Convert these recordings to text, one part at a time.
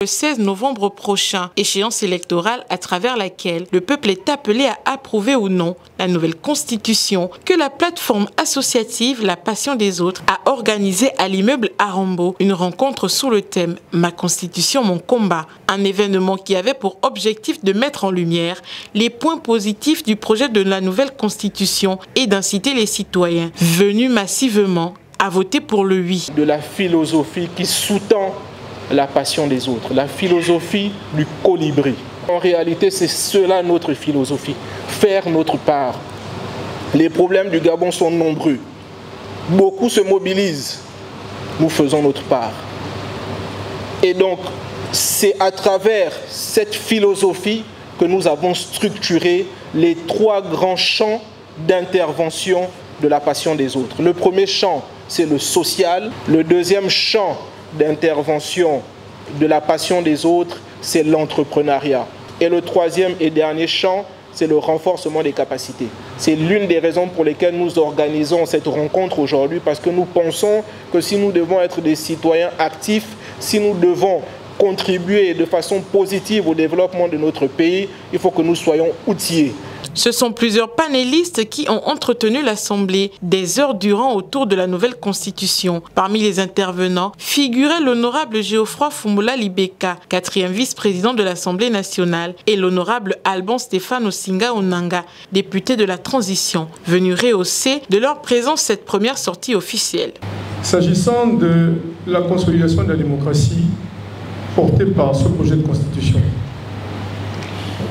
Le 16 novembre prochain, échéance électorale à travers laquelle le peuple est appelé à approuver ou non la nouvelle constitution que la plateforme associative La Passion des Autres a organisée à l'immeuble Arambo. Une rencontre sous le thème « Ma constitution, mon combat ». Un événement qui avait pour objectif de mettre en lumière les points positifs du projet de la nouvelle constitution et d'inciter les citoyens venus massivement à voter pour le oui. De la philosophie qui sous-tend la passion des autres, la philosophie du colibri. En réalité, c'est cela notre philosophie, faire notre part. Les problèmes du Gabon sont nombreux. Beaucoup se mobilisent. Nous faisons notre part. Et donc, c'est à travers cette philosophie que nous avons structuré les 3 grands champs d'intervention de la passion des autres. Le premier champ, c'est le social. Le deuxième champ d'intervention de la passion des autres, c'est l'entrepreneuriat. Et le troisième et dernier champ, c'est le renforcement des capacités. C'est l'une des raisons pour lesquelles nous organisons cette rencontre aujourd'hui, parce que nous pensons que si nous devons être des citoyens actifs, si nous devons contribuer de façon positive au développement de notre pays, il faut que nous soyons outillés. Ce sont plusieurs panélistes qui ont entretenu l'Assemblée des heures durant autour de la nouvelle constitution. Parmi les intervenants figurait l'honorable Geoffroy Fumula Libeka, 4e vice-président de l'Assemblée nationale, et l'honorable Alban Stéphane Osinga Onanga, député de la transition, venu rehausser de leur présence cette première sortie officielle. S'agissant de la consolidation de la démocratie portée par ce projet de constitution,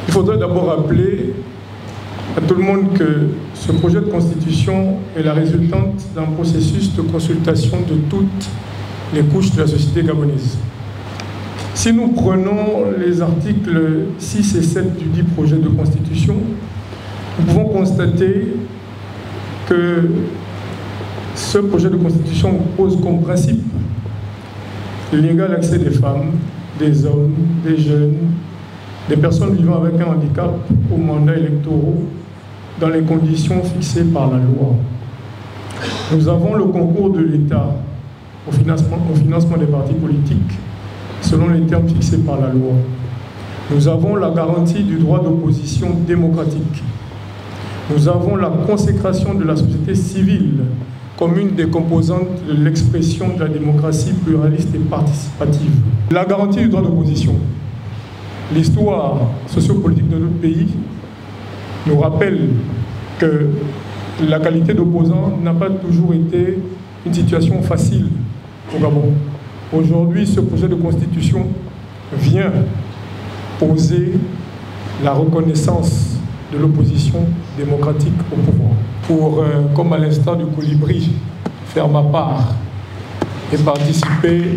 il faudrait d'abord rappeler à tout le monde que ce projet de constitution est la résultante d'un processus de consultation de toutes les couches de la société gabonaise. Si nous prenons les articles 6 et 7 du dit projet de constitution, nous pouvons constater que ce projet de constitution pose comme principe l'égal accès des femmes, des hommes, des jeunes, des personnes vivant avec un handicap aux mandats électoraux dans les conditions fixées par la loi. Nous avons le concours de l'État au financement des partis politiques selon les termes fixés par la loi. Nous avons la garantie du droit d'opposition démocratique. Nous avons la consécration de la société civile comme une des composantes de l'expression de la démocratie pluraliste et participative. La garantie du droit d'opposition. L'histoire sociopolitique de notre pays nous rappelle que la qualité d'opposant n'a pas toujours été une situation facile au Gabon. Aujourd'hui, ce projet de constitution vient poser la reconnaissance de l'opposition démocratique au pouvoir. Pour, comme à l'instar du colibri, faire ma part et participer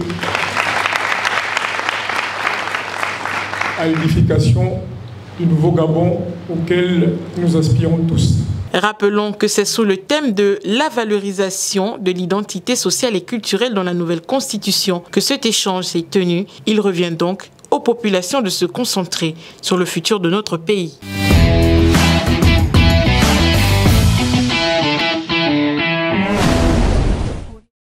à l'édification du nouveau Gabon auquel nous aspirons tous. Rappelons que c'est sous le thème de la valorisation de l'identité sociale et culturelle dans la nouvelle constitution que cet échange s'est tenu. Il revient donc aux populations de se concentrer sur le futur de notre pays.